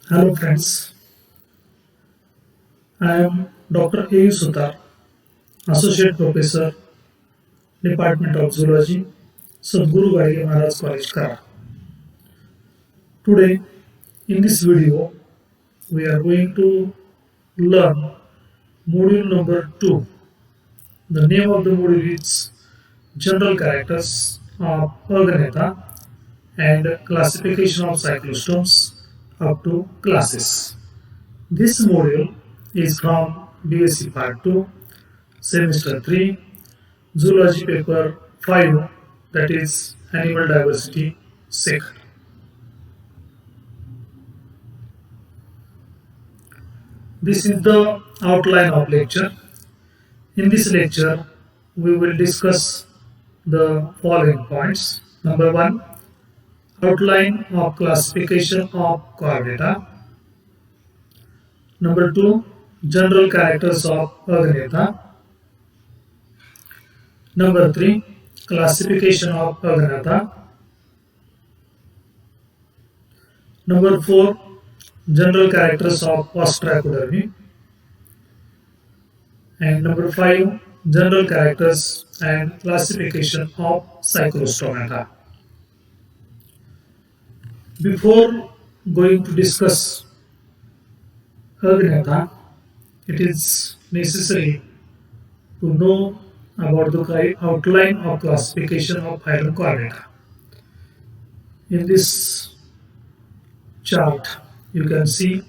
Hello friends, I am Dr. A. Sutar, Associate Professor, Department of Zoology, Sadhguru Gaide Maharaj College, Kara. Today, in this video, we are going to learn module number 2. The name of the module is General Characters of Organeta and Classification of Cyclostomes up to Classes. This module is from BSc Part 2, Semester 3, Zoology Paper 5, that is Animal Diversity Second. This is the outline of lecture. In this lecture, we will discuss the following points. Number 1, outline of classification of chordata. Number 2, general characters of Organeta. Number 3, classification of Organeta. Number 4, general characters of ostracodermy. And number 5, general characters and classification of cyclostomata. Before going to discuss Organeta, it is necessary to know about the outline of classification of phylum Chordata. In this chart, you can see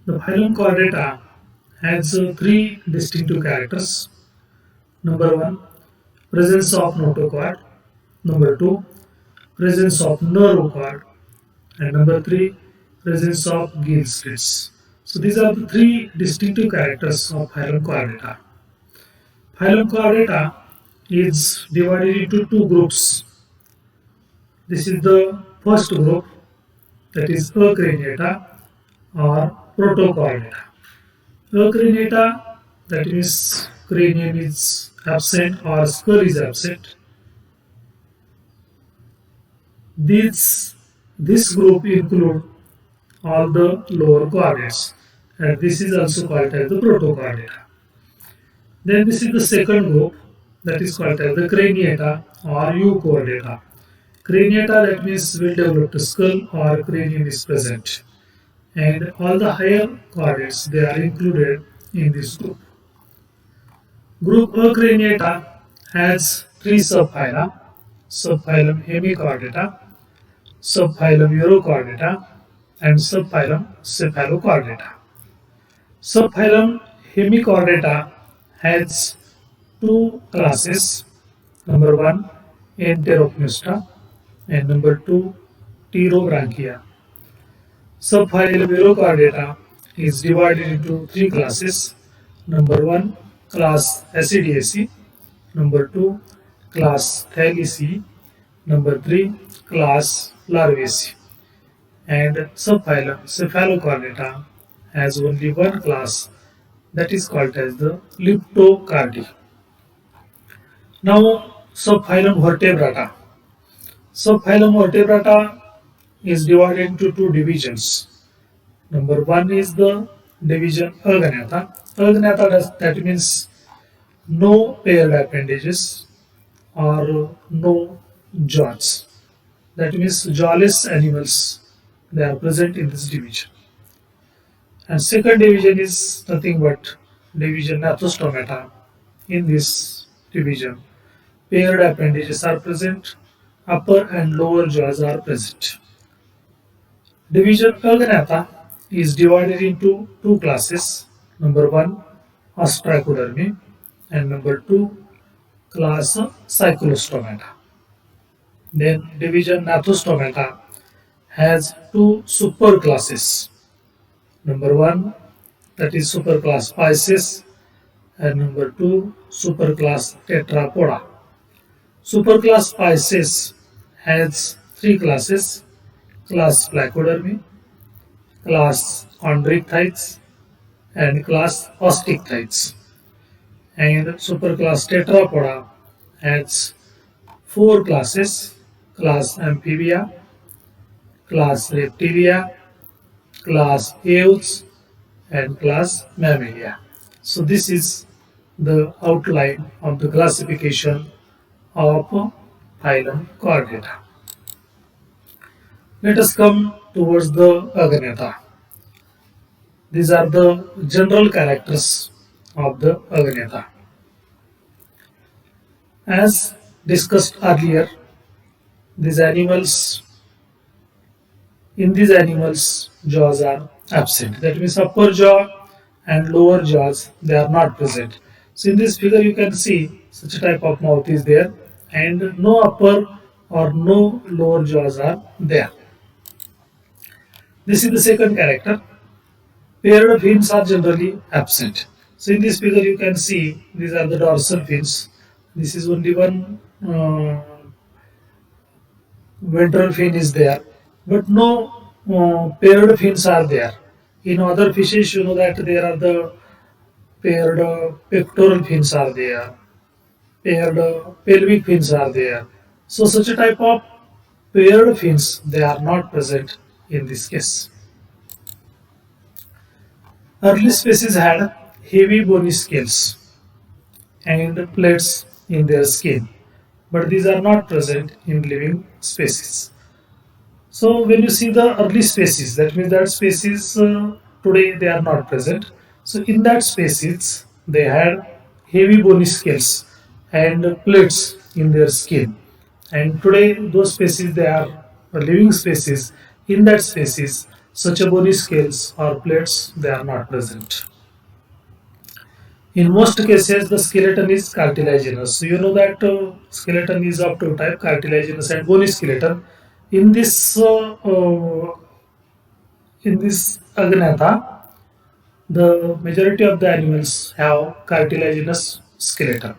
the phylum Chordata has three distinctive characters. Number 1, presence of notochord. Number 2, presence of neurochord. And number 3, presence of gill slits. So these are the three distinctive characters of phylum Chordata. Phylum Chordata is divided into two groups. This is the first group, that is Acraniata or Protochordata. Acraniata, that means cranium is absent or skull is absent. This group include all the lower chordates, and this is also called as the Protochordata. Then this is the second group, that is called as the Craniata or Euchordata. Craniata, that means well developed skull or cranium is present, and all the higher chordates, they are included in this group. Group Acraniata has three subphyla: subphylum Hemichordata, subphylum Urochordata, and subphylum Cephalochordata. Subphylum Hemichordata has two classes. Number 1, Enteropneusta, and number 2, Pterobranchia. Subphylum Urochordata is divided into three classes. Number 1, class Acidiaceae. Number 2, class Thalassae. Number 3, class Larvaceae. And subphylum Cephalochordata has only one class, that is called as the Leptocardi. Now, subphylum Vertebrata. Subphylum Vertebrata is divided into two divisions. Number 1 is the division Organeta. Organeta, that means no paired appendages or no jaws. That means jawless animals, they are present in this division. And second division is nothing but division Gnathostomata. In this division, paired appendages are present, upper and lower jaws are present. Division Organeta is divided into two classes. Number 1, ostracodermy, and number 2, class cyclostomata. Then division Gnathostomata has two superclasses. Number 1, that is superclass Pisces, and number 2, superclass Tetrapoda. Superclass Pisces has three classes: class Placodermy, class Chondrichthyes, and class Osteichthyes. And superclass Tetrapoda has four classes: class Amphibia, class Reptilia, class Aves, and class Mammalia. So this is the outline of the classification of phylum Chordata. Let us come towards the Aganeta. These are the general characters of the Aganeta. As discussed earlier, these animals in these animals jaws are absent. That means upper jaw and lower jaws they are not present. So in this figure you can see such a type of mouth is there and no upper or no lower jaws are there. This is the second character. Paired fins are generally absent. So in this figure you can see these are the dorsal fins. This is only one ventral fin is there, but no paired fins are there. In other fishes, you know that there are the paired pectoral fins are there, paired pelvic fins are there. So such a type of paired fins they are not present in this case. Early species had heavy bony scales and plates in their skin, but these are not present in living species. So when you see the early species, that means that species today they are not present. So in that species, they had heavy bony scales and plates in their skin. And today those species they are living species. In that species, such a bony scales or plates they are not present. In most cases, the skeleton is cartilaginous. So you know that skeleton is of two types, cartilaginous and bony skeleton. In this Agnatha, the majority of the animals have cartilaginous skeleton.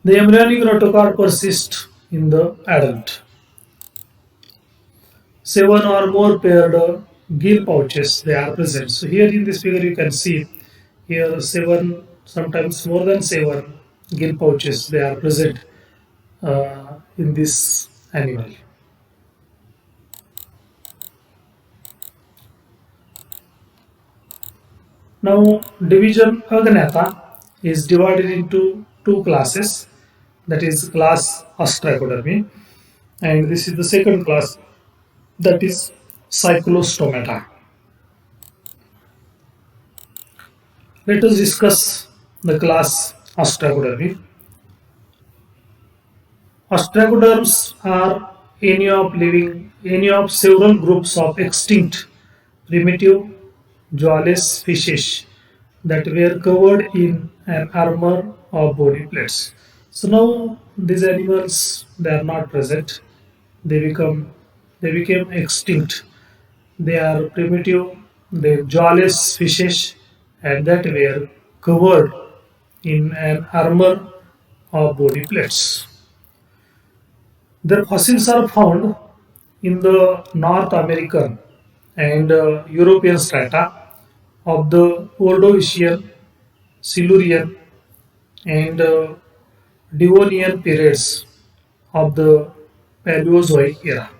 The embryonic notochord persists in the adult. 7 or more paired gill pouches they are present. So here in this figure you can see here 7, sometimes more than 7 gill pouches they are present in this animal. Now division Agnatha is divided into two classes, that is class Ostracodermi, and this is the second class, that is Cyclostomata. Let us discuss the class Ostracodermi. Ostracoderms are any of several groups of extinct primitive jawless fishes that were covered in an armor of bony plates. So now these animals they are not present. They became extinct. They are primitive, they jawless fishes and that were covered in an armor of bony plates. Their fossils are found in the North American and European strata of the Ordovician, Silurian, and Devonian periods of the Paleozoic era.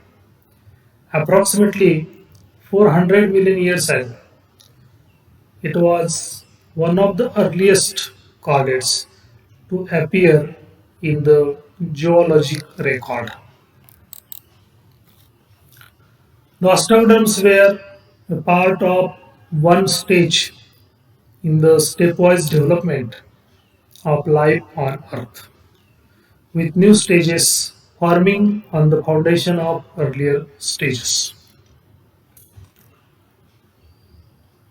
Approximately 400 million years ago, it was one of the earliest chordates to appear in the geologic record. The ostracoderms were a part of one stage in the stepwise development of life on Earth, with new stages forming on the foundation of earlier stages.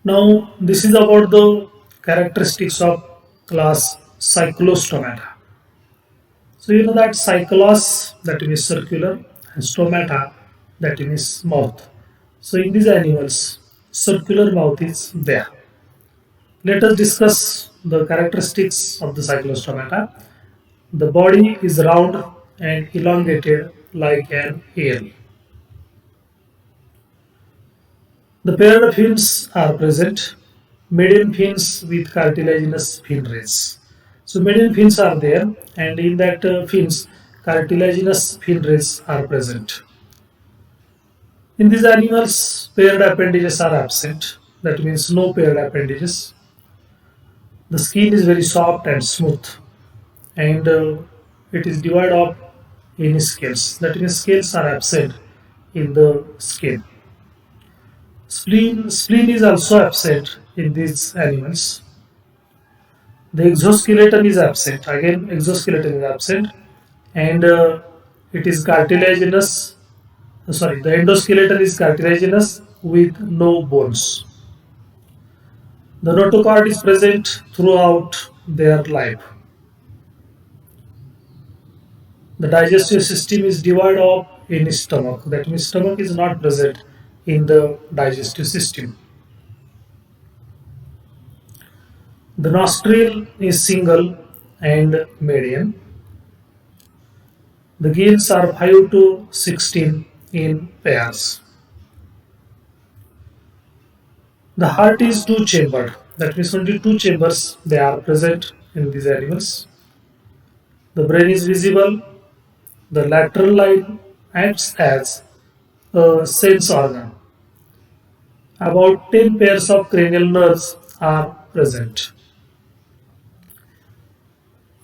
Now, this is about the characteristics of class Cyclostomata. So, you know that cyclos, that means circular, and stomata, that means mouth. So, in these animals, circular mouth is there. Let us discuss the characteristics of the cyclostomata. The body is round and elongated like an eel. The paired fins are present, median fins with cartilaginous fin rays. So median fins are there, and in that fins, cartilaginous fin rays are present. In these animals, paired appendages are absent. That means no paired appendages. The skin is very soft and smooth, and it is divided up in scales. That means scales are absent in the skin. Spleen is also absent in these animals. The exoskeleton is absent. Again, exoskeleton is absent, and it is cartilaginous. Sorry, the endoskeleton is cartilaginous with no bones. The notochord is present throughout their life. The digestive system is divided up in stomach. That means stomach is not present in the digestive system. The nostril is single and median. The gills are 5 to 16 in pairs. The heart is two chambered. That means only two chambers they are present in these animals. The brain is visible. The lateral line acts as a sense organ. About 10 pairs of cranial nerves are present.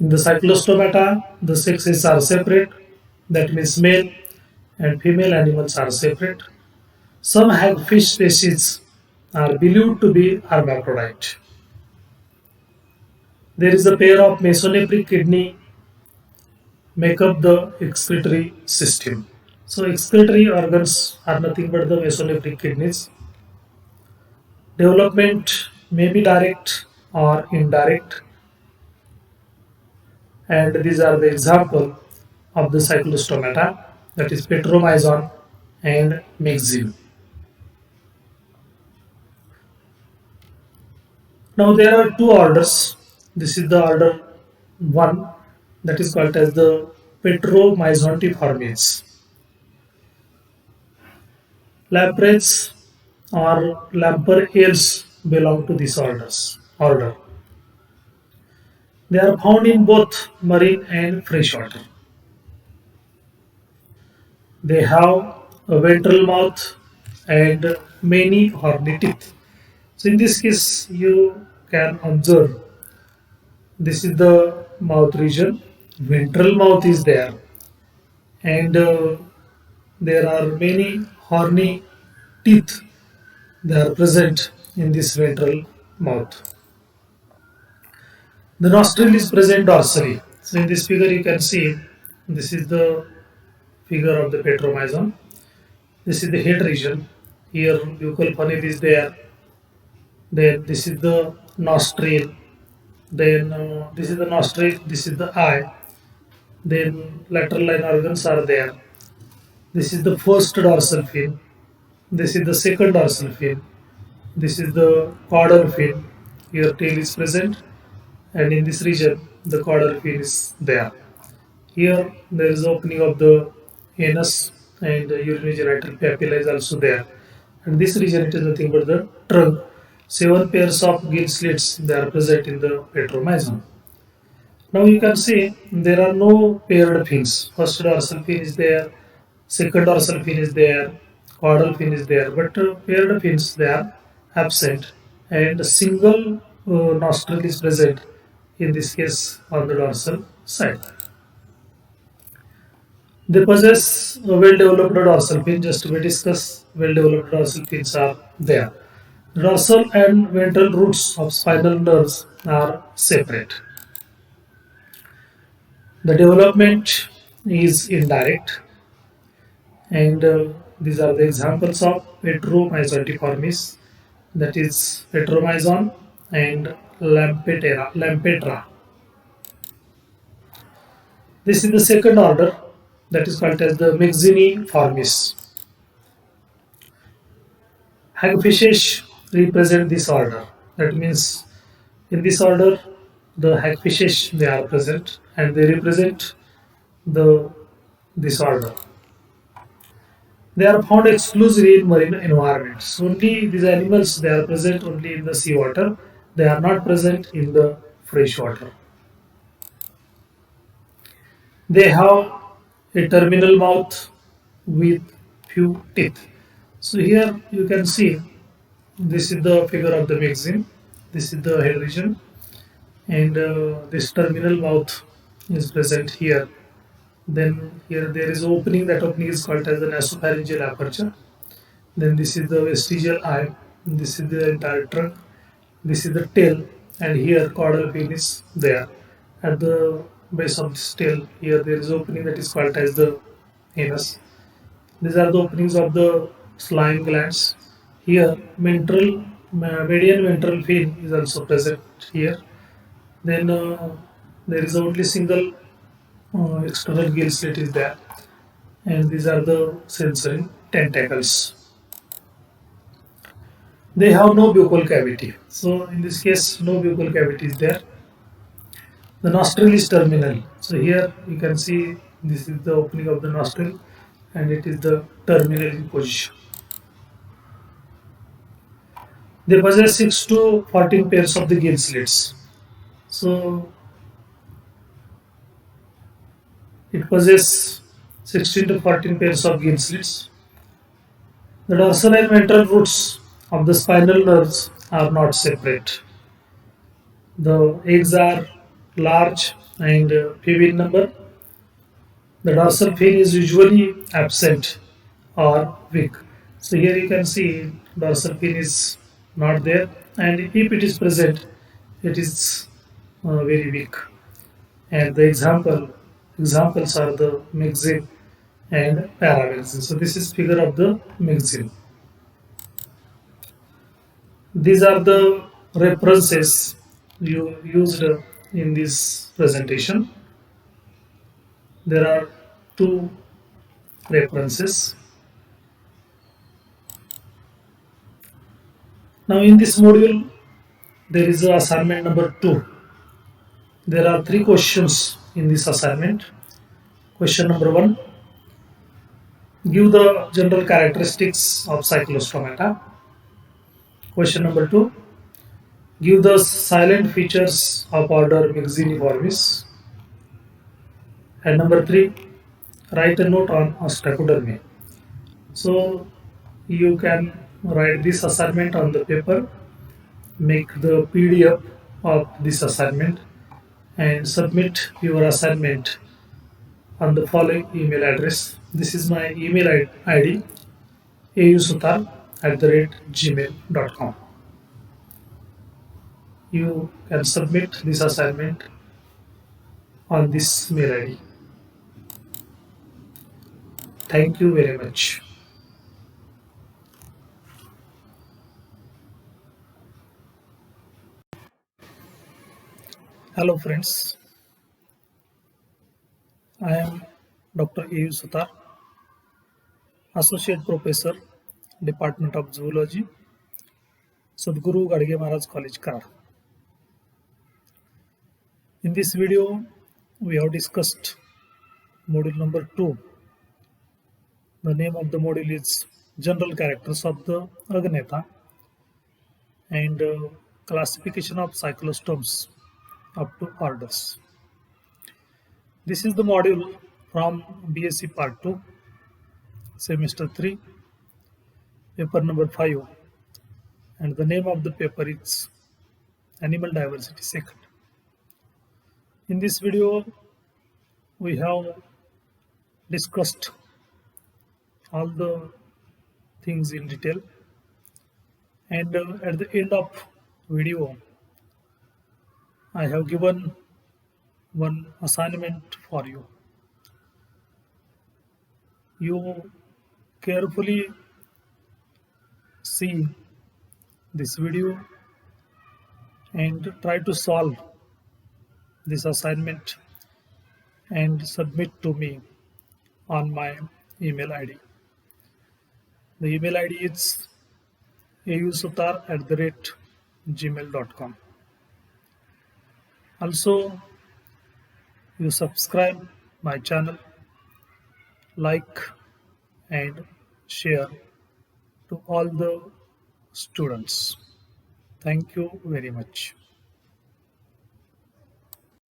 In the cyclostomata, the sexes are separate. That means male and female animals are separate. Some hagfish species are believed to be hermaphrodite. There is a pair of mesonephric kidney make up the excretory system. So excretory organs are nothing but the mesonephric kidneys. Development may be direct or indirect, and these are the example of the cyclostomata, that is Petromyzon and Myxine. Now there are two orders. This is the order 1, that is called as the Petromyzontiformes. Lampreys or lamprey eels belong to this order. They are found in both marine and freshwater. They have a ventral mouth and many horny teeth. So in this case, you can observe this is the mouth region. Ventral mouth is there, and there are many horny teeth that are present in this ventral mouth. The nostril is present dorsally. So in this figure, you can see this is the figure of the Petromyzon. This is the head region. Here, buccal funnel is there. Then this is the nostril. Then this is the nostril. This is the eye. Then lateral line organs are there. This is the first dorsal fin. This is the second dorsal fin. This is the caudal fin. Here tail is present, and in this region the caudal fin is there. Here there is opening of the anus, and the urinary papilla is also there. And this region it is nothing but the trunk. 7 pairs of gill slits they are present in the Petromyzon. Now you can see there are no paired fins. First dorsal fin is there, second dorsal fin is there, caudal fin is there, but paired fins they are absent, and a single nostril is present in this case on the dorsal side. They possess a well-developed dorsal fin. Just we discuss well-developed dorsal fins are there. The dorsal and ventral roots of spinal nerves are separate. The development is indirect, and these are the examples of Petromyzontiformes, that is Petromyzon and Lampetra. This is the second order, that is called as the Myxiniformes. Hagfishes represent this order. That means in this order the hagfishes they are present, and they represent the this order. They are found exclusively in marine environments. Only these animals they are present only in the seawater. They are not present in the fresh water. They have a terminal mouth with few teeth. So here you can see this is the figure of the magazine. This is the head region, and this terminal mouth is present here. Then here there is opening. That opening is called as the nasopharyngeal aperture. Then this is the vestigial eye. This is the entire trunk. This is the tail, and here caudal fin is there. At the base of this tail, here there is opening that is called as the anus. These are the openings of the slime glands. Here, median ventral fin is also present here. Then there is only single external gill slit is there, and these are the sensory tentacles. They have no buccal cavity. So in this case, no buccal cavity is there. The nostril is terminal. So here you can see this is the opening of the nostril, and it is the terminal in position. They possess 6 to 14 pairs of the gill slits. So it possesses 16 to 14 pairs of gill slits. The dorsal and ventral roots of the spinal nerves are not separate. The eggs are large and few in number. The dorsal fin is usually absent or weak. So here you can see dorsal fin is not there, and if it is present, it is very weak. And the examples are the myxine and paramyxine. So this is figure of the myxine. These are the references you used in this presentation. There are two references. Now in this module, there is assignment number 2. There are 3 questions in this assignment. Question number 1, give the general characteristics of cyclostomata. Question number 2, give the silent features of order Myxiniformis. And number 3, write a note on ostracodermy. So you can write this assignment on the paper, make the PDF of this assignment, and submit your assignment on the following email address. This is my email ID, ausutar@gmail.com. You can submit this assignment on this mail ID. Thank you very much. Hello friends, I am Dr. A. Sutar, Associate Professor, Department of Zoology, Sadhguru Gadge Maharaj College, Kar. In this video, we have discussed module number 2. The name of the module is General Characters of the Agnatha and classification of cyclostomes up to orders. This is the module from BSc Part 2, Semester 3, paper number 5, and the name of the paper is Animal Diversity Second. In this video, we have discussed all the things in detail, and at the end of video, I have given one assignment for you. You carefully see this video and try to solve this assignment and submit to me on my email ID. The email ID is ausutar@gmail.com. Also, you subscribe my channel, like and share to all the students. Thank you very much.